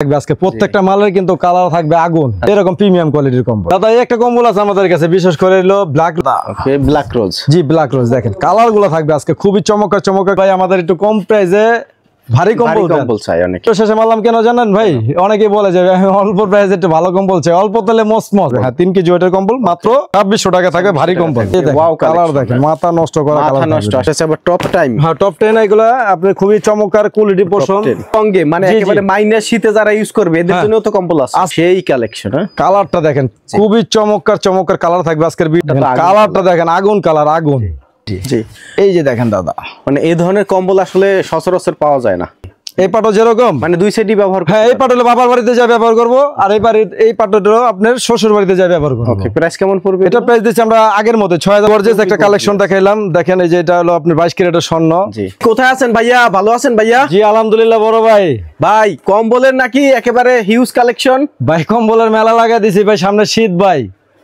থাকবে আজকে প্রত্যেকটা মালের কিন্তু কালার থাকবে আগুন, এরকম প্রিমিয়াম কোয়ালিটির কম্বল। দাদা এই একটা কম্বল আছে আমাদের কাছে, বিশেষ করে হলো ব্ল্যাক রোজ। জি ব্ল্যাক রোজ, দেখেন কালার গুলো থাকবে আজকে খুবই চমৎকার চমৎকার। ভাই আমাদের একটু কম প্রাইসে ভারী কম্বল চাই অনেক। তো শেষে মারলাম কেন জানেন ভাই, অনেকেই বলে যে অল্প প্রাইসে একটু ভালো কম্বল চাই, অল্প তেলে মসমস। হ্যাঁ 3 কেজি ওয়েটের কম্বল মাত্র 2600 টাকা থাকবে ভারী কম্বল। ওয়াও কালার দেখেন, মাথা নষ্ট করা কালার নষ্ট। আচ্ছা আবার টপ টাইম, হ্যাঁ টপ 10 এগুলো আপনি খুবই চমৎকার কোয়ালিটি পছন্দ সঙ্গে, মানে একেবারে মাইনাস শীতে যারা ইউজ করবে এদের জন্য তো কম্বল আছে সেই কালেকশন। হ্যাঁ কালারটা দেখেন খুবই চমৎকার চমৎকার কালার থাকবে আজকের কালারটা দেখেন আগুন কালার আগুন। জি এই যে দেখেন দাদা, মানে এই ধরনের কম্বল আসলে সচরাচর পাওয়া যায় না। এই পাটও যেরকম মানে দুই সাইডই ব্যবহার, হ্যাঁ এই পাট হলো বাবার বাড়িতে যা ব্যবহার করবো, আর এই পাটটা আপনার শ্বশুর বাড়িতে যা ব্যবহার করবো। ওকে প্রাইস কেমন পড়বে? এটা প্রাইস দিচ্ছি আমরা আগের মতো 6000 গর্জিয়াস একটা কালেকশন দেখাইলাম। দেখেন এই যে এটা হলো আপনার 22 ক্যারেটের স্বর্ণ। জি কোথায় আছেন ভাইয়া? ভালো আছেন ভাইয়া? জি আলহামদুলিল্লাহ বড় ভাই। ভাই কম্বলের নাকি একেবারে হিউজ কালেকশন? ভাই কম্বলের মেলা লাগাই দিছি ভাই, সামনে শীত ভাই।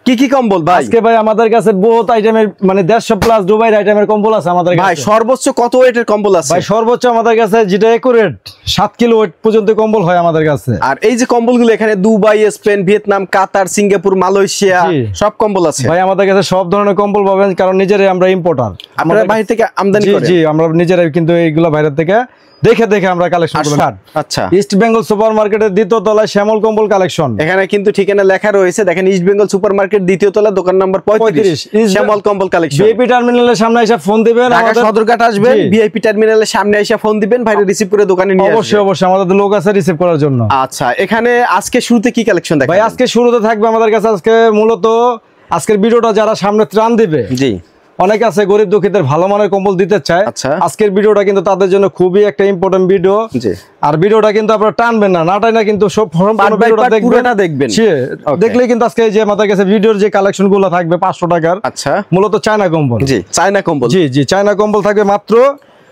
কি কি কম্বল ভাই? আজকে ভাই আমাদের কাছে বহুত আইটেমের মানে 150 প্লাস দুবাইয়ের আইটেমের কম্বল আছে আমাদের কাছে। ভাই সর্বোচ্চ কত ওয়েটের কম্বল আছে? ভাই সর্বোচ্চ আমাদের কাছে যেটা একুরেট 7 কিলো ওয়েট পর্যন্ত কম্বল হয় আমাদের কাছে। আর এই যে কম্বলগুলো এখানে দুবাই, স্পেন, ভিয়েতনাম, কাতার, সিঙ্গাপুর, মালয়েশিয়া সব কম্বল আছে ভাই আমাদের কাছে। সব ধরনের কম্বল পাবেন, কারণ নিজেরাই আমরা ইম্পোর্টার। আমরা বাইরে থেকে আমদানি করি। জি আমরা নিজেরাই কিন্তু এইগুলা বাইরে থেকে দেখে দেখে আমরা কালেকশন করি। আচ্ছা ইস্ট বেঙ্গল সুপার মার্কেটের দ্বিতীয় তলায় শ্যামল কম্বল কালেকশন। এখানে কিন্তু ঠিকানা লেখা রয়েছে, দেখেন ইস্ট বেঙ্গল সুপার মার্কেট দ্বিতীয় তলা, দোকান নাম্বার 35, শ্যামল কম্বল কালেকশন। ভিআইপি টার্মিনালের সামনে এসে ফোন দিবেন, আমাদের সদরঘাট আসবেন, ভিআইপি টার্মিনালের সামনে এসে ফোন দিবেন, ভাইরে রিসিভ করে দোকানে নিয়ে আসবেন। অবশ্যই অবশ্যই আমাদের লোক আছে রিসিভ করার জন্য। আচ্ছা এখানে আজকে শুরুতে কি কালেকশন দেখাবেন? ভাই আজকে শুরুতে থাকবে আমাদের কাছে আজকে মূলত আজকের ভিডিওটা যারা সামনে ত্রাণ দিবে, জি অনেক আছে গরিব দুঃখীদের ভালো মানের কম্বল দিতে চায়। আচ্ছা আজকের ভিডিওটা কিন্তু তাদের জন্য খুবই একটা ইম্পর্টেন্ট ভিডিও। জি আর ভিডিওটা কিন্তু আপনারা টানবেন না, না টাই না কিন্তু সব ভিডিওটা দেখবেন। দেখলে কিন্তু আজকে যে আমাদের কাছে ভিডিওর যে কালেকশন গুলো থাকবে 500 টাকার। আচ্ছা মূলত চায়না কম্বল। জি চায়না কম্বল। জি জি চায়না কম্বল থাকবে মাত্র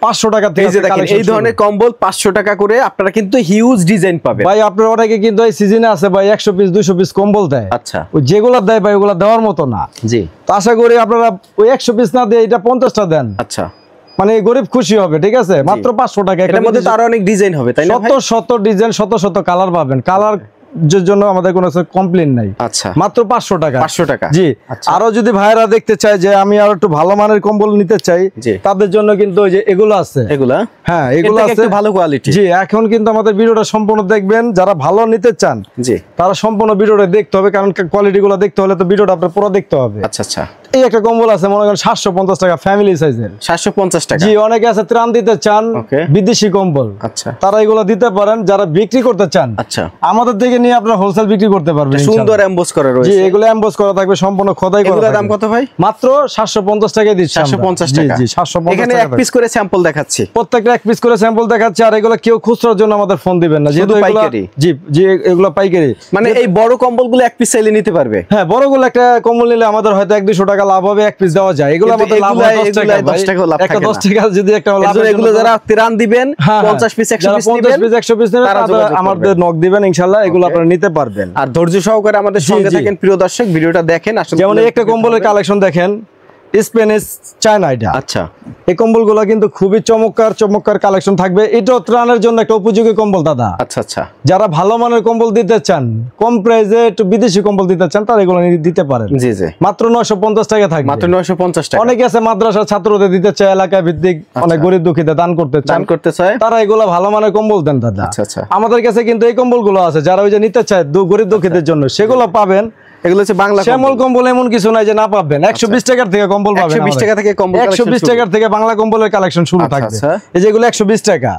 500 টাকা থেকে। এই ধরনের কম্বল 500 টাকা করে আপনারা কিন্তু হিউজ ডিজাইন পাবেন। ভাই আপনারা অনেকে কিন্তু এই সিজনে আছে ভাই 100 পিস 200 পিস কম্বল দেয়। আচ্ছা ওই যেগুলো দেয় ভাই ওগুলো দেওয়ার মতো না। জি তো আশা করি আপনারা ওই 100 পিস না দিয়ে এটা 50টা দেন। আচ্ছা মানে গরিব খুশি হবে, ঠিক আছে? মাত্র 500 টাকা। এটার মধ্যে তো আরো অনেক ডিজাইন হবে তাই না? শত ডিজাইন, শত কালার পাবেন। কালার জন্য আমাদের কোনো কমপ্লেইন নাই। আচ্ছা মাত্র 500 টাকা। 500 টাকা জি। আরো যদি ভাইরা দেখতে চায় যে আমি আরো একটু ভালো মানের কম্বল নিতে চাই, তাদের জন্য কিন্তু ওই যে এগুলো আছে। এগুলা হ্যাঁ এগুলো আছে ভালো কোয়ালিটি। জি এখন কিন্তু আমাদের ভিডিওটা সম্পূর্ণ দেখবেন, যারা ভালো নিতে চান জি তারা সম্পূর্ণ ভিডিওটা দেখতে হবে, কারণ কোয়ালিটি গুলো দেখতে হলে তো ভিডিওটা আপনার পুরো দেখতে হবে। আচ্ছা আচ্ছা এই একটা কম্বল আছে মনে করেন 750 টাকা ফ্যামিলি সাইজের। 750 টাকা। জি অনেকে আছে ত্রাণ দিতে চান বিদেশি কম্বল। আচ্ছা তারা এগুলো দিতে পারেন। যারা বিক্রি করতে চান আচ্ছা আমাদের থেকে নিয়ে আপনারা হোলসেল বিক্রি করতে পারবেন। সুন্দর এমবোস করা রয়েছে। জি এগুলো এমবোস করা থাকবে, সম্পূর্ণ খোদাই করা। এগুলোর দাম কত ভাই? মাত্র 750 টাকায় দিচ্ছি। 750 টাকা। জি 750 এখানে এক পিস করে স্যাম্পল দেখাচ্ছি, প্রত্যেকটা এক পিস করে স্যাম্পল দেখাচ্ছি। আর এগুলো কেউ খুচরার জন্য আমাদের ফোন দিবেন না, যেহেতু পাইকারি। জি জি এগুলো পাইকারি। মানে এই বড় কম্বলগুলো এক পিস চাইলে নিতে পারবে। হ্যাঁ বড়গুলো একটা কম্বল নিলে আমাদের হয়তো 1-200 টাকা লাভ হবে, এক পিস দেওয়া যায়। এগুলো আমাদের লাভ হয় 10 টাকা। 10 টাকা লাভ থাকে না। 10 টাকা যদি একটা লাভ হয়, এগুলো যারা ত্রাণ দিবেন 50 পিস 100 পিস নেবেন, 50 পিস 100 পিস নেবেন, তারা আমাদের নক দিবেন, ইনশাআল্লাহ এগুলো আপনারা নিতে পারবেন। আর ধৈর্য সহকারে আমাদের সঙ্গে থাকেন প্রিয় দর্শক, ভিডিওটা দেখেন। আসলে যেমন একটা কম্বলের কালেকশন দেখেন, স্পেনিশ চায়না এটা। আচ্ছা এই কম্বলগুলো কিন্তু খুবই চমৎকার কালেকশন থাকবে। এটাও ত্রাণের জন্য একটা উপযোগী কম্বল দাদা। আচ্ছা আচ্ছা যারা ভালো মানের কম্বল দিতে চান, কম প্রাইসে একটু বিদেশি কম্বল দিতে চান, তারা এগুলো দিতে পারেন। জি জি মাত্র 950 টাকা থাকবে। মাত্র 950 টাকা। অনেকে আছে মাদ্রাসার ছাত্রদের দিতে চায়, এলাকা ভিত্তিক অনেক গরিব দুঃখীদের দান করতে চায়, তারা এগুলো ভালো মানের কম্বল দেন দাদা। আচ্ছা আচ্ছা আমাদের কাছে কিন্তু এই কম্বলগুলো আছে, যারা ওই যে নিতে চায় গরিব দুঃখীদের জন্য, সেগুলো পাবেন। এগুলো হচ্ছে বাংলা শ্যামল কম্বল, এমন কিছু নাই যে না পাবেন। 120 টাকার থেকে কম্বল পাবেন। 120 টাকা থেকে কম্বল, 120 টাকার থেকে বাংলা কম্বলের কালেকশন শুরু থাকবে। এই যেগুলো 120 টাকা,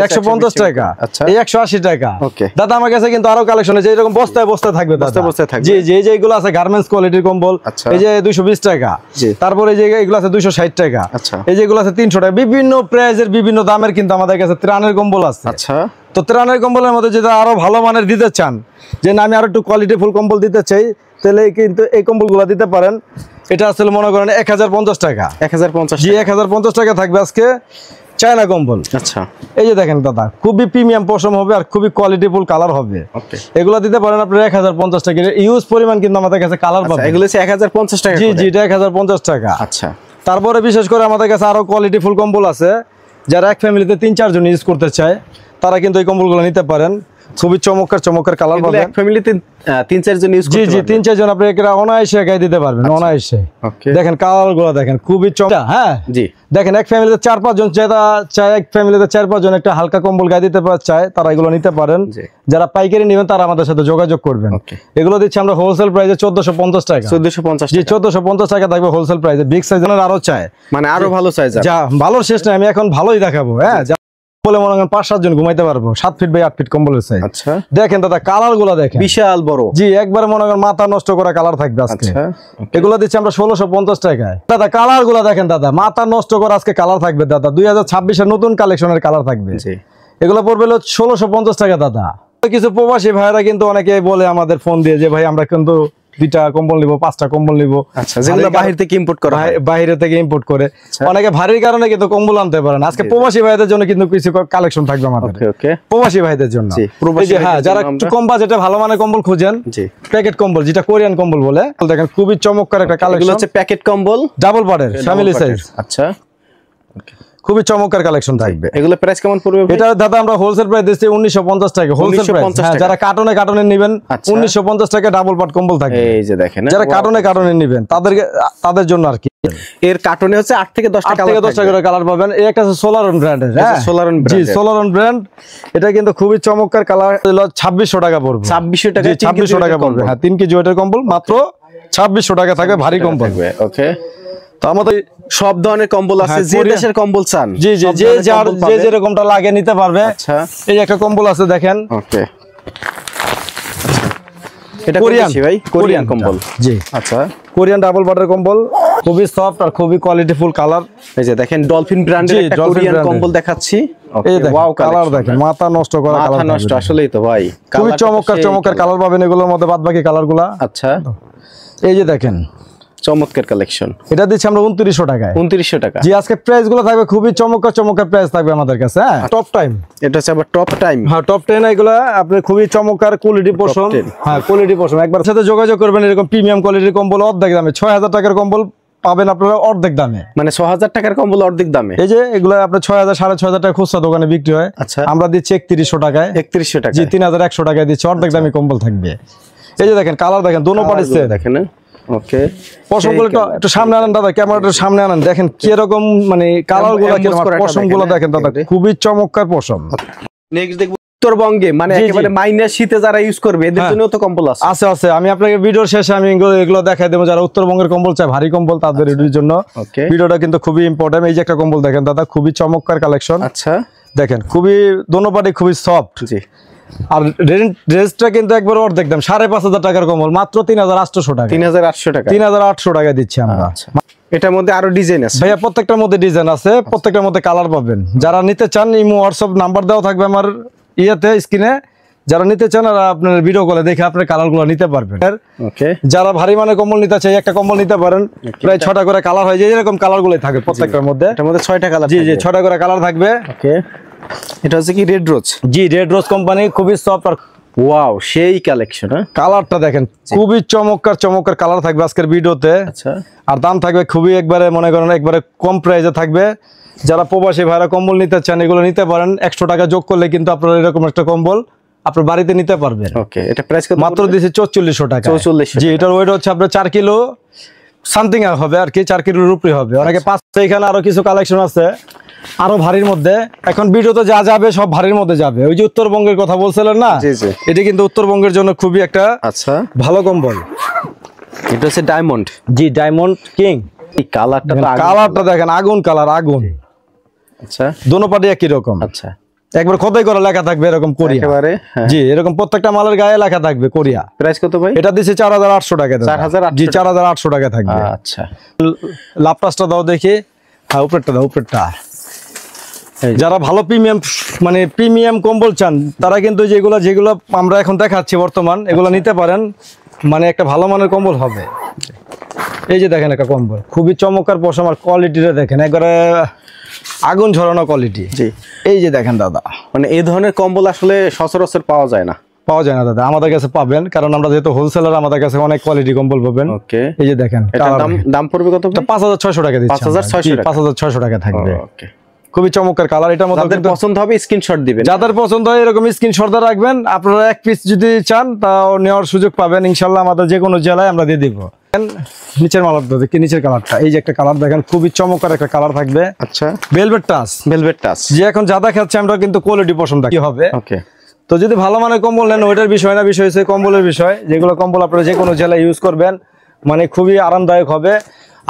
150 টাকা, এই 180 টাকা। দাদা আমার কাছে কিন্তু আরো কালেকশন আছে, এরকম বস্তায় থাকবে দাদা। জি জি এই যে এগুলো আছে গার্মেন্টস কোয়ালিটির কম্বল, এই যে 220 টাকা। তারপরে এই যে এগুলো আছে 260 টাকা, এই যে এগুলো আছে 300 টাকা। বিভিন্ন প্রাইজের বিভিন্ন দামের কিন্তু আমাদের কাছে ত্রাণের কম্বল আছে। আচ্ছা তো ত্রাণের কম্বলের মধ্যে যদি আরো ভালো মানের দিতে চান, যে না আমি আরো একটু কোয়ালিটি ফুল কম্বল দিতে চাই, তাহলে কিন্তু এই কম্বলগুলো দিতে পারেন। এটা আসলে মনে করেন 1050 টাকা। 1050 জি 1050 টাকা থাকবে আজকে চায়না কম্বল। আচ্ছা এই যে দেখেন দাদা, খুবই প্রিমিয়াম পশম হবে আর খুবই কোয়ালিটিফুল কালার হবে। এগুলো দিতে পারেন আপনারা 1050 টাকা। ইউজ পরিমাণ কিন্তু আমাদের কাছে কালার পাবেন। এগুলো হচ্ছে 1050 টাকা। জি জি এটা 1050 টাকা। আচ্ছা তারপরে বিশেষ করে আমাদের কাছে আরো কোয়ালিটিফুল কম্বল আছে, যারা এক ফ্যামিলিতে 3-4 জন ইউজ করতে চায়, তারা কিন্তু এই কম্বলগুলো নিতে পারেন। খুবই চমৎকার চমৎকার কালার এগুলো পাবেন এক ফ্যামিলিতে 3-4 জন ইউজ জি করতে জি পারবে। 3-4 জন আপনি একটা অনায়াসে গায়ে দিতে পারবেন অনায়াসে ওকে দেখেন কালার গুলো দেখেন খুবই চমৎকার হ্যাঁ জি দেখেন এক ফ্যামিলিতে 4-5 জন চায় এক ফ্যামিলিতে 4-5 জন একটা হালকা কম্বল গায়ে দিতে চায় তারা এগুলো নিতে পারেন জি। যারা পাইকারি নেবেন তারা আমাদের সাথে যোগাযোগ করবেন ওকে এগুলো দিচ্ছি আমরা হোলসেল প্রাইসে 1450 টাকা 1450 জি টাকা 1450 টাকা থাকবে হোলসেল প্রাইসে বিগ সাইজের আরো চায় মানে আরো ভালো সাইজ যা ভালো শেষ নাই আমি এখন ভালোই দেখাবো হ্যাঁ বলে মনে করেন 5-7 জন ঘুমাইতে পারবো 7 ফিট বাই 8 ফিট কম্বলের সাইজ আচ্ছা দেখেন দাদা কালার গুলা দেখেন বিশাল বড় জি একবারে মনে করেন মাথা নষ্ট করা কালার থাকবে আজকে আচ্ছা এগুলো দিচ্ছি আমরা 1650 টাকায় দাদা কালার গুলা দেখেন দাদা মাথা নষ্ট করা আজকে কালার থাকবে দাদা 2026 এর নতুন কালেকশনের কালার থাকবে জি এগুলো পড়বে হলো 1650 টাকা দাদা কিছু প্রবাসী ভাইরা কিন্তু অনেকে বলে আমাদের ফোন দিয়ে যে ভাই আমরা কিন্তু 2টা কম্বল নিব 5টা কম্বল নিব আচ্ছা যেগুলো বাইরে থেকে ইম্পোর্ট করা হয় বাইরে থেকে ইম্পোর্ট করে অনেকে ভারীর কারণে কিন্তু কম্বল আনতে পারেন আজকে প্রবাসী ভাইদের জন্য কিন্তু কিছু কালেকশন থাকবে আমাদের ওকে ওকে প্রবাসী ভাইদের জন্য জি, প্রবাসী এই যে হ্যাঁ ভাইদের যারা জন্য একটু কম বাজেটে ভালো মানের কম্বল খুঁজেন জি প্যাকেট কম্বল যেটা কোরিয়ান কম্বল বলে দেখেন খুবই চমৎকার একটা এগুলো কালেকশন হচ্ছে প্যাকেট কম্বল ডাবল পার্টের ফ্যামিলি সাইজ আচ্ছা খুবই চমৎকার কালেকশন থাকবে এগুলো প্রাইস কেমন পড়বে ভাই? এটা দাদা আমরা হোলসেল প্রাইস দিচ্ছি 1950 টাকা হোলসেল প্রাইস 1950 হ্যাঁ টাকা। যারা কার্টনে নেবেন আচ্ছা। 1950 টাকা ডাবল পার্ট কম্বল থাকবে এই যে দেখেন যারা কার্টনে নেবেন তাদের জন্য আর কি এর কার্টনে হচ্ছে 8 থেকে 10 8 টাকা থেকে 10 টাকা করে কালার পাবেন এই একটা সোলারন ব্র্যান্ডের এটা হ্যাঁ Solaron জি brand-এর। সোলারন ব্র্যান্ড এটা কিন্তু খুবই চমৎকার কালার হলো 2600 টাকা পড়বে 2600 টাকা জি 2600 টাকা পড়বে হ্যাঁ 3 কেজি ওয়েটের কম্বল মাত্র 2600 টাকা থাকবে ভারী কম্বল থাকবে ওকে তো আমাদের সব ধরনের কম্বল আছে হ্যাঁ, যে কোরিয়া- দেশের কম্বল চান জি জি সব যে ধরনের যার কম্বল যে পাবেন। যেরকমটা লাগে নিতে পারবে আচ্ছা এই একটা কম্বল আছে দেখেন ওকে এটা কোরিয়ান কোরিয়ান ভাই কোরিয়ান কম্বল জি আচ্ছা কোরিয়ান ডাবল বাটার কম্বল খুবই সফট আর খুবই কোয়ালিটিফুল কালার এই যে দেখেন ডলফিন ব্র্যান্ডের জি, একটা Dolphin কোরিয়ান brand-এর। কম্বল দেখাচ্ছি এই ওকে দেখেন ওয়াও কালার দেখেন মাথা নষ্ট করা মাথা কালার নষ্ট আসলেই তো ভাই খুবই কালারটা তো চমৎকার সেই চমৎকার কালার পাবেন এগুলোর মধ্যে বাদ বাকি কালারগুলা আচ্ছা এই যে দেখেন চমৎকার কালেকশন এটা দিচ্ছি আমরা 2900 টাকায় 2900 টাকা জি আজকে প্রাইস গুলো থাকবে খুবই চমৎকার চমৎকার প্রাইস থাকবে আমাদের কাছে হ্যাঁ টপ টাইম এটা হচ্ছে আবার টপ টাইম হ্যাঁ টপ 10 এগুলো আপনি খুবই চমৎকার কোয়ালিটি পশম 10 হ্যাঁ কোয়ালিটি পশম একবার সাথে যোগাযোগ করবেন এরকম প্রিমিয়াম কোয়ালিটির কম্বল অর্ধেক দামে 6000 টাকার কম্বল পাবেন আপনারা অর্ধেক দামে মানে 6000 টাকার কম্বল অর্ধেক দামে এই যে এগুলো আপনার 6000 6500 টাকা খুচরা দোকানে বিক্রি হয় আচ্ছা আমরা দিচ্ছি 3100 টাকায় 3100 টাকা জি 3100 টাকায় দিচ্ছি অর্ধেক দামে কম্বল থাকবে এই যে দেখেন কালার দেখেন দোনো পার্টি সেম দেখেন ওকে পশমগুলো একটু সামনে আনেন দাদা ক্যামেরাটা সামনে আনেন দেখেন কি রকম মানে কালার গুলো কি পশমগুলো দেখেন দাদা খুবই চমৎকার পশম নেক্সট দেখব উত্তরবঙ্গে মানে জি, জি। একেবারে মাইনাস শীতে যারা ইউজ করবে এদের হ্যাঁ। জন্য তো কম্বল আছে আছে আছে আমি আপনাকে ভিডিওর শেষে আমি এগুলো দেখাই দেবো যারা উত্তরবঙ্গের কম্বল চায় ভারী কম্বল তাদের এর জন্য ওকে ভিডিওটা কিন্তু খুবই ইম্পর্টেন্ট এই যে একটা কম্বল দেখেন দাদা খুবই চমৎকার কালেকশন আচ্ছা দেখেন খুবই দোনো পার্টি খুবই সফট জি আর ড্রেসটা কিন্তু একবার অর্ধেক দাম 5500 টাকার কম্বল মাত্র 3800 টাকা 3800 টাকা 3800 টাকা দিচ্ছি আমরা আচ্ছা এটার মধ্যে আরো ডিজাইন আছে ভাইয়া প্রত্যেকটার মধ্যে ডিজাইন আছে প্রত্যেকটার মধ্যে কালার পাবেন যারা নিতে চান ইমো হোয়াটসঅ্যাপ নাম্বার দেওয়া থাকবে আমার ইয়েতে স্ক্রিনে যারা নিতে চান আর আপনার ভিডিও কলে দেখে আপনার কালারগুলো নিতে পারবেন ওকে যারা ভারী মানের কম্বল নিতে চাই একটা কম্বল নিতে পারেন প্রায় 6টা করে কালার হয় যে এরকম কালারগুলোই থাকে প্রত্যেকটার মধ্যে এটার মধ্যে 6টা কালার জি জি 6টা করে কালার থাকবে ওকে এটা হচ্ছে কি রেড রোজ জি রেড রোজ কোম্পানি খুবই সফট আর ওয়াও সেই কালেকশন হ্যাঁ কালারটা দেখেন খুবই চমৎকার চমৎকার কালার থাকবে আজকের ভিডিওতে আচ্ছা আর দাম থাকবে খুবই একবারে মনে করেন একবারে কম প্রাইসে থাকবে যারা প্রবাসী ভাইরা কম্বল নিতে চান এগুলো নিতে পারেন 100 টাকা যোগ করলে কিন্তু আপনারা এরকম একটা কম্বল আপনার বাড়িতে নিতে পারবেন ওকে এটা প্রাইস কত মাত্র দিয়েছি 4400 টাকা 4400 জি এটার ওয়েট হচ্ছে আপনার 4 কিলো সামথিং হবে আর কি 4 কিলোর উপরে হবে অনেকে 5 এখানে আরো কিছু কালেকশন আছে আরো ভারীর মধ্যে এখন ভিডিওতে যা যাবে সব ভারীর মধ্যে যাবে ওই যে উত্তরবঙ্গের কথা বলছিলেন না জি জি এটি কিন্তু উত্তরবঙ্গের জন্য খুবই একটা আচ্ছা ভালো কম্বল এটা হচ্ছে ডায়মন্ড জি ডায়মন্ড কিং এই কালারটা তো কালারটা দেখেন আগুন কালার আগুন আচ্ছা দোনো পাটি একই রকম আচ্ছা একবার খোদাই করা লেখা থাকবে এরকম কোরিয়া একেবারে জি এরকম প্রত্যেকটা মালের গায়ে লেখা থাকবে কোরিয়া প্রাইস কত ভাই এটা দিছে 4800 টাকা 4800 জি 4800 টাকা থাকবে আচ্ছা লাপটাসটা দাও দেখি হ্যাঁ উপরেরটা দাও উপরেরটা যারা ভালো প্রিমিয়াম মানে প্রিমিয়াম কম্বল চান তারা কিন্তু যেগুলো আমরা এখন দেখাচ্ছি বর্তমান এগুলো নিতে পারেন মানে একটা ভালো মানের কম্বল হবে এই যে দেখেন একটা কম্বল খুবই চমৎকার পশম আর কোয়ালিটিটা দেখেন একবারে আগুন ঝরানো কোয়ালিটি জি এই যে দেখেন দাদা মানে এই ধরনের কম্বল আসলে সচরাচর পাওয়া যায় না পাওয়া যায় না দাদা আমাদের কাছে পাবেন কারণ আমরা যেহেতু হোলসেলার আমাদের কাছে অনেক কোয়ালিটি কম্বল পাবেন ওকে এই যে দেখেন এটার দাম পড়বে কত ভাই? 5600 টাকা দিচ্ছি 5600 টাকা 5600 টাকা থাকবে ওকে খুবই চমৎকার কালার। এটার মধ্যে যাদের পছন্দ হবে স্ক্রিনশট দিবেন, যাদের পছন্দ হয় এরকম স্ক্রিনশট রাখবেন। আপনারা এক পিস যদি চান তাও নেওয়ার সুযোগ পাবেন ইনশাআল্লাহ, আমাদের যে কোনো জেলায় আমরা দিয়ে দিব। নিচের মালাটা দেখি, নিচের কালারটা এই যে একটা কালার দেখেন, খুবই চমৎকার একটা কালার থাকবে। আচ্ছা, ভেলভেট টাচ, ভেলভেট টাচ। যে এখন যা দেখাচ্ছে আমরা কিন্তু কোয়ালিটি পছন্দ কি হবে। ওকে, তো যদি ভালো মানের কম্বল নেন ওইটার বিষয় না, বিষয় হচ্ছে কম্বলের বিষয়। যেগুলো কম্বল আপনারা যে কোনো জেলায় ইউজ করবেন মানে খুবই আরামদায়ক হবে।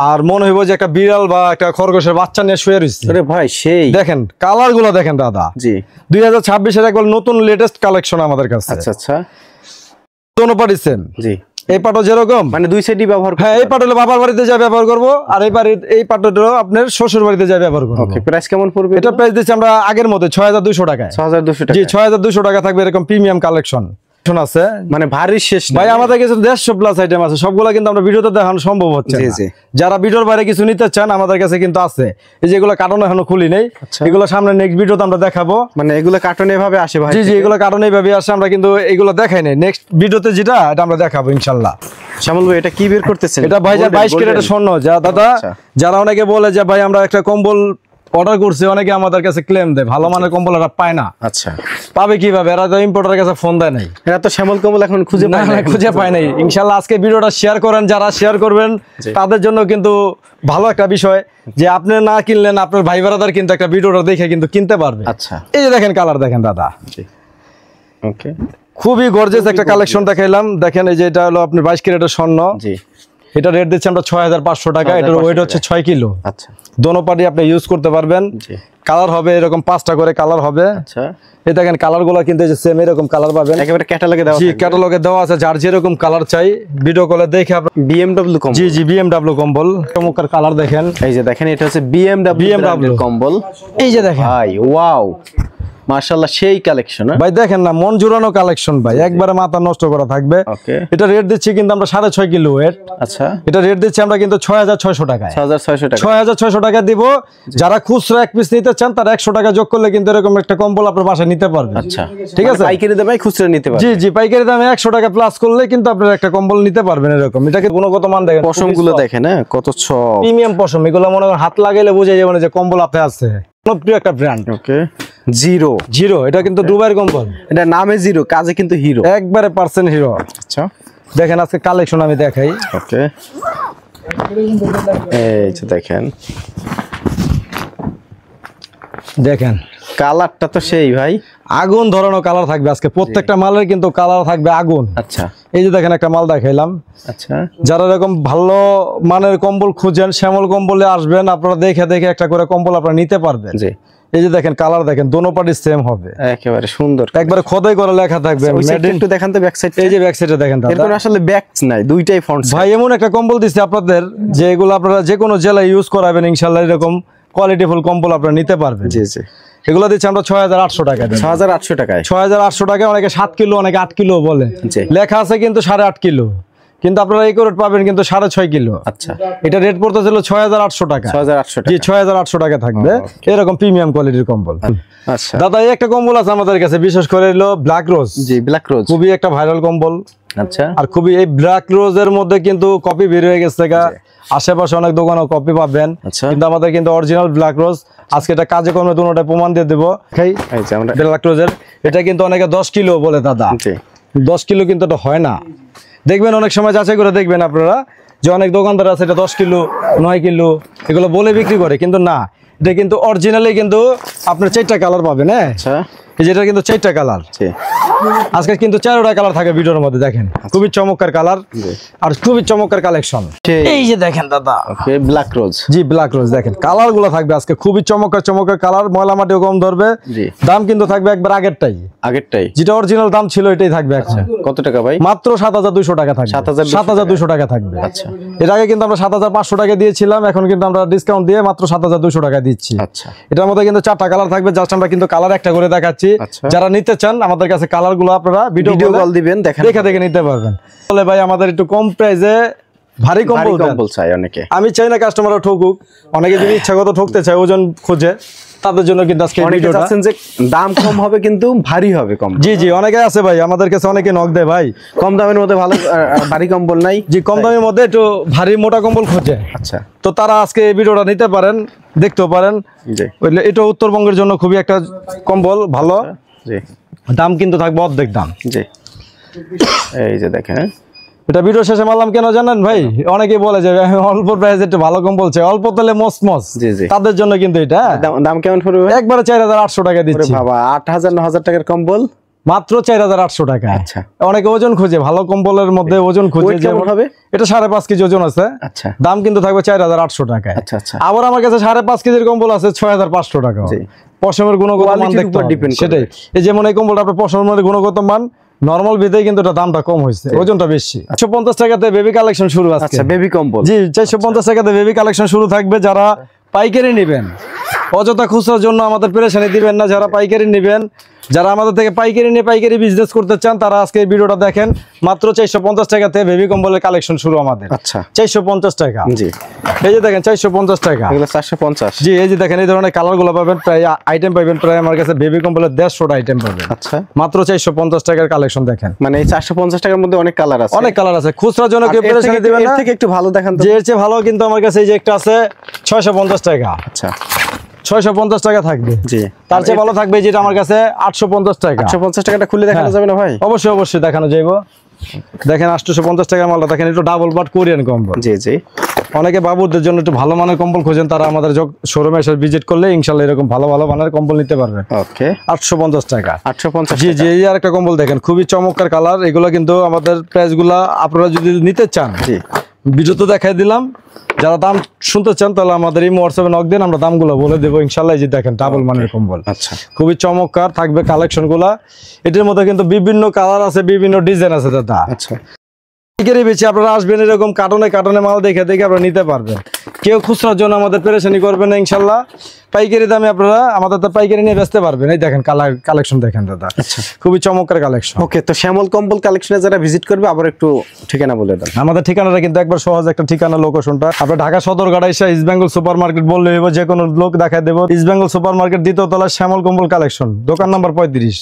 আর মনে হইব যে একটা বিড়াল বা একটা খরগোশের বাচ্চা নিয়ে শুয়ে রয়েছে। আরে ভাই সেই দেখেন কালার গুলো দেখেন দাদা, জি 2026-এর একবার নতুন লেটেস্ট কালেকশন আমাদের কাছে। আচ্ছা আচ্ছা, দোনো পার্টি সেম। জি, এই পাটও যেরকম মানে দুই সাইডই ব্যবহার। হ্যাঁ, এই পাট হলো বাবার বাড়িতে যা ব্যবহার করবো, আর এই পাট হলো আপনার শ্বশুর বাড়িতে যা ব্যবহার করবো। ওকে, প্রাইস কেমন পড়বে? এটা প্রাইস দিচ্ছি আমরা আগের মতো 6200 টাকায়। 6200 টাকা। জি 6200 টাকা থাকবে এরকম প্রিমিয়াম কালেকশন আছে। মানে ভারী শেষ ভাই আমাদের কাছে 150 প্লাস আইটেম আছে, সবগুলো কিন্তু আমরা ভিডিওতে দেখানো সম্ভব হচ্ছে না। যারা ভিডিওর বাইরে কিছু নিতে চান আমাদের কাছে কিন্তু আছে। এই যেগুলো কার্টন এখনো খুলি নেই, এগুলো সামনে নেক্সট ভিডিওতে আমরা দেখাবো। মানে এগুলো কার্টন এভাবে আসে ভাই? জি জি, এগুলো কার্টন এইভাবে আসে, আমরা কিন্তু এগুলো দেখাই নাই। নেক্সট ভিডিওতে যেটা এটা আমরা দেখাবো ইনশাআল্লাহ। শ্যামল ভাই এটা কি বের করতেছেন? এটা ভাই 22 ক্যারেটের স্বর্ণ। যা দাদা যারা অনেকে বলে যে ভাই আমরা একটা কম্বল অর্ডার করছি, অনেকে আমাদের কাছে ক্লেম দেয় ভালো মানের কম্বল এরা পায় না। আচ্ছা, পাবে কিভাবে? এরা তো ইম্পোর্টারের কাছে ফোন দেয় নাই, এরা তো শ্যামল কম্বল এখন খুঁজে পায় না, খুঁজে পায় নাই। ইনশাআল্লাহ আজকে ভিডিওটা শেয়ার করেন, যারা শেয়ার করবেন তাদের জন্য কিন্তু ভালো একটা বিষয় যে আপনি না কিনলেন আপনার ভাই ব্রাদার কিন্তু একটা ভিডিওটা দেখে কিন্তু কিনতে পারবে। আচ্ছা, এই যে দেখেন কালার দেখেন দাদা, ওকে, খুবই গর্জিয়াস একটা কালেকশন দেখাইলাম। দেখেন এই যে এটা হলো আপনার 22 ক্যারেটের স্বর্ণ। জি, এটা রেট দিচ্ছি আমরা 6500 টাকা। এটার ওয়েট হচ্ছে 6 কিলো। আচ্ছা, দোনো পার্টি আপনি ইউজ করতে পারবেন। জি, কালার হবে এরকম 5টা করে কালার হবে। আচ্ছা, এই দেখেন কালার গুলো কিন্তু এই যে সেম এরকম কালার পাবেন, একেবারে ক্যাটালগে দেওয়া। জি, ক্যাটালগে দেওয়া আছে, যার যেরকম কালার চাই ভিডিও কলে দেখে আপনি BMW কম্বল। জি জি, BMW কম্বল চমৎকার কালার দেখেন। এই যে দেখেন এটা হচ্ছে BMW কম্বল। এই যে দেখেন ভাই, ওয়াও মাশাআল্লাহ, সেই কালেকশন ভাই। দেখেন না মন জুড়ানো কালেকশন ভাই, একবারে মাথা নষ্ট করা থাকবে। ওকে, এটা রেট দিচ্ছি কিন্তু আমরা 6.5 কিলো ওয়েট। আচ্ছা, এটা রেট দিচ্ছি আমরা কিন্তু 6600 টাকায়। 6600 টাকা দিব। যারা খুচরা এক পিস নিতে চান তারা 100 টাকা যোগ করলে কিন্তু এরকম একটা কম্বল আপনার বাসায় নিতে পারবেন। আচ্ছা, ঠিক আছে, পাইকারি দামে খুচরা নিতে পারবেন। জি জি, পাইকারি দামে 100 টাকা প্লাস করলে কিন্তু আপনারা একটা কম্বল নিতে পারবেন এরকম। এটাকে গুণগত মান দেখেন, পশমগুলো দেখেন, হ্যাঁ কত প্রিমিয়াম পশম। এগুলো মনে করেন হাত লাগাইলে বোঝা যাবে না যে কম্বল আপনি আছে। প্রিয় একটা ব্র্যান্ড। ওকে, জিরো এটা কিন্তু দুবাইয়ের কম্বল। এটা নামে জিরো, কাজে কিন্তু হিরো, একবারে পার্সেন্ট হিরো। আচ্ছা, দেখেন আজকে কালেকশন আমি দেখাই। ওকে, এই যে দেখেন দেখেন কালারটা তো সেই ভাই, আগুন ধরানো কালার থাকবে আজকে। প্রত্যেকটা মালের কিন্তু কালার থাকবে আগুন। আচ্ছা, এই যে দেখেন একটা মাল দেখাইলাম। আচ্ছা, যারা এরকম ভালো মানের কম্বল খুঁজেন শ্যামল কম্বলে আসবেন, আপনারা দেখে দেখে একটা করে কম্বল আপনারা নিতে পারবেন। জি, এই যে দেখেন কালার দেখেন, দোনো পার্টি সেম হবে, একেবারে সুন্দর, একবারে খোদাই করে লেখা থাকবে। একটু দেখেন তো ব্যাক সাইড, এই যে ব্যাক সাইডে দেখেন দাদা, এর আসলে ব্যাক নাই, দুইটাই ফ্রন্ট। ভাই এমন একটা কম্বল দিছি আপনাদের যে এগুলো আপনারা যে কোনো জেলায় ইউজ করাবেন ইনশাআল্লাহ এরকম কোয়ালিটিফুল কম্বল আপনারা নিতে পারবেন। জি জি, এগুলো দিচ্ছি আমরা 6800 টাকা। 6800 টাকায়, 6800 টাকায়। অনেকে 7 কিলো অনেকে 8 কিলো বলে, লেখা আছে কিন্তু 8.5 কিলো, কিন্তু আপনারা এই রেট পাবেন কিন্তু 6.5 কিলো। আচ্ছা, এটা রেট পড়তেছিল 6800 টাকা। 6800 টাকা, জি 6800 টাকা থাকবে এরকম প্রিমিয়াম কোয়ালিটির কম্বল। আচ্ছা দাদা, এই একটা কম্বল আছে আমাদের কাছে, বিশেষ করে হলো ব্ল্যাক রোজ। জি, ব্ল্যাক রোজ খুবই একটা ভাইরাল কম্বল। আচ্ছা, আর খুবই এই ব্ল্যাক রোজের মধ্যে কিন্তু কপি বের হয়ে গেছে, আশেপাশে অনেক দোকানে কপি পাবেন, কিন্তু আমাদের কিন্তু অরিজিনাল ব্ল্যাক রোজ। আজকে এটা কাজে কর্মে দুটোটা প্রমাণ দিয়ে দেবো। ব্ল্যাক রোজের এটা কিন্তু অনেকে 10 কিলো বলে দাদা, 10 কিলো কিন্তু এটা হয় না। দেখবেন অনেক সময় যাচাই করে দেখবেন আপনারা যে অনেক দোকানদার আছে এটা 10 কিলো 9 কিলো এগুলো বলে বিক্রি করে, কিন্তু না, এটা কিন্তু অরিজিনালি কিন্তু আপনার 4টা কালার পাবেন। হ্যাঁ, আচ্ছা, যেটা কিন্তু 4টা কালার। আজকে কিন্তু 4টা কালার থাকে ভিডিওর মধ্যে, দেখেন খুবই চমৎকার কালার আর খুবই চমৎকার কালেকশন। এই যে দেখেন দাদা, ওকে, ব্ল্যাক রোজ। জি, ব্ল্যাক রোজ দেখেন কালার গুলো থাকবে আজকে খুবই চমৎকার চমৎকার কালার, ময়লা মাটিও কম ধরবে। দাম কিন্তু থাকবে একবার আগেরটাই, যেটা অরিজিনাল দাম ছিল এটাই থাকবে। আচ্ছা, কত টাকা ভাই? মাত্র 7200 টাকা থাকবে। 7200 টাকা থাকবে। আচ্ছা, এর আগে কিন্তু আমরা 7500 টাকা দিয়েছিলাম, এখন কিন্তু আমরা ডিসকাউন্ট দিয়ে মাত্র 7200 টাকা দিচ্ছি। আচ্ছা, এটার মধ্যে কিন্তু 4টা কালার থাকবে, জাস্ট আমরা কিন্তু কালার একটা করে দেখাচ্ছি। যারা নিতে চান আমাদের কাছে কালার গুলো আপনারা ভিডিও কল দিবেন, দেখে দেখে নিতে পারবেন। বলে ভাই আমাদের একটু কম প্রাইসে ভারী কম্বল চাই অনেকে। আমি চাই না কাস্টমাররা ঠকুক, অনেকে যদি ইচ্ছাগত ঠকতে চায়, ওজন খোঁজে, তাদের জন্য কিন্তু আজকে ভিডিওটা যে দাম কম হবে কিন্তু ভারী হবে কম। জি জি, অনেকে আছে ভাই আমাদের কাছে, অনেকে নক দেয় ভাই কম দামের মধ্যে ভালো ভারী কম্বল নাই। জি, কম দামের মধ্যে একটু ভারী মোটা কম্বল খোঁজে। আচ্ছা, তো তারা আজকে এই ভিডিওটা নিতে পারেন, দেখতেও পারেন। জি, এটা উত্তরবঙ্গের জন্য খুবই একটা কম্বল ভালো। জি, দাম কিন্তু থাকবে অর্ধেক দাম। জি, এই যে দেখেন, এটা ভিডিও শেষে মারলাম কেন জানেন ভাই, অনেকেই বলে যে অল্প প্রাইসে একটু ভালো কম্বল চাই, অল্প তেলে মস, জি জি, তাদের জন্য কিন্তু এটা দাম কেমন পড়বে? একবারে 4800 টাকা দিচ্ছি। বাবা, 8000-9000 টাকার কম্বল মাত্র 4800 টাকা। আচ্ছা, অনেকে ওজন খুঁজে, ভালো কম্বলের মধ্যে ওজন খুঁজে, যেমন হবে এটা 5.5 কেজি ওজন আছে। আচ্ছা, দাম কিন্তু থাকবে 4800 টাকা। আচ্ছা আচ্ছা, আবার আমার কাছে 5.5 কেজির কম্বল আছে 6500 টাকা। পশমের গুণগত মান দেখতে হবে, সেটাই। এই যেমন এই কম্বলটা আপনার পশমের গুণগত মান নরমাল ভিতরে, কিন্তু এটা দামটা কম হয়েছে, ওজনটা বেশি। 450 টাকাতে বেবি কালেকশন শুরু আছে। আচ্ছা, বেবি কম্বল। জি, 450 টাকাতে বেবি কালেকশন শুরু থাকবে। যারা পাইকারি নেবেন, অযথা খুচরার জন্য আমাদের পেরেশানি দিবেন না। যারা পাইকারি নেবেন, যারা আমাদের থেকে পাইকারি নিয়ে পাইকারি বিজনেস করতে চান, তারা আজকে এই ভিডিওটা দেখেন। মাত্র 450 টাকাতে বেবি কম্বলের কালেকশন শুরু আমাদের। আচ্ছা, 450 টাকা। জি, এই যে দেখেন 450 টাকা। এগুলো 450। জি, এই যে দেখেন এই ধরনের কালারগুলো পাবেন, প্রায় আইটেম পাবেন প্রায় আমার কাছে বেবি কম্বলের 150টা আইটেম পাবেন। আচ্ছা, মাত্র 450 টাকার কালেকশন দেখেন। মানে এই 450 টাকার মধ্যে অনেক কালার আছে, অনেক কালার আছে। খুচরার জন্য কেউ পেরেশানি দিবেন না। এর থেকে একটু ভালো দেখান তো। যে এর চেয়ে ভালো কিন্তু আমার কাছে এই যে একটা আছে 650 টাকা। আচ্ছা, 650 টাকা থাকবে। জি, তার চেয়ে ভালো থাকবে যেটা আমার কাছে 850 টাকা। 850 টাকাটা খুলে দেখানো যাবে না ভাই? অবশ্যই অবশ্যই দেখানো যাইব। দেখেন 850 টাকার মালটা দেখেন, একটু ডাবল বাট কোরিয়ান কম্বল। জি জি, অনেকে বাবুদের জন্য একটু ভালো মানের কম্বল খোঁজেন, তারা আমাদের শোরুমে এসে ভিজিট করলে ইনশাআল্লাহ এরকম ভালো ভালো মানের কম্বল নিতে পারবেন। ওকে, 850 টাকা। 850। জি জি, এই আর একটা কম্বল দেখেন, খুবই চমৎকার কালার। এগুলো কিন্তু আমাদের প্রাইসগুলা আপনারা যদি নিতে চান, জি, ভিডিও তো দেখাই দিলাম। যারা দাম শুনতে চান তাহলে আমাদের এই হোয়াটসঅ্যাপে নক দেন, আমরা দামগুলো বলে দেবো ইনশাআল্লাহ। এই যে দেখেন ডাবল মানের কম্বল। আচ্ছা, খুবই চমৎকার থাকবে কালেকশনগুলা। এটার মধ্যে কিন্তু বিভিন্ন কালার আছে, বিভিন্ন ডিজাইন আছে দাদা। আচ্ছা, পাইকারি বেশি আপনারা আসবেন, এরকম কার্টনে কার্টনে মাল দেখে দেখে আপনারা নিতে পারবেন। কেউ খুচরার জন্য আমাদের পেরেশানি করবেন না ইনশাল্লাহ। পাইকারি দামে আপনারা আমাদের তো পাইকারি নিয়ে বেচতে পারবেন। এই দেখেন কালেকশন দেখেন দাদা, খুবই চমৎকার কালেকশন। ওকে, তো শ্যামল কম্বল কালেকশনে যারা ভিজিট করবে, আবার একটু ঠিকানা বলে দেন। আমাদের ঠিকানাটা কিন্তু একবার সহজ একটা ঠিকানা, লোকেশনটা আপনার ঢাকা সদরঘাট এসে ইস্ট বেঙ্গল সুপার মার্কেট বললে হইব, যে কোনো লোক দেখায় দেবো। ইস্ট বেঙ্গল সুপার মার্কেট 2য় তলা শ্যামল কম্বল কালেকশন, দোকান নাম্বার 35।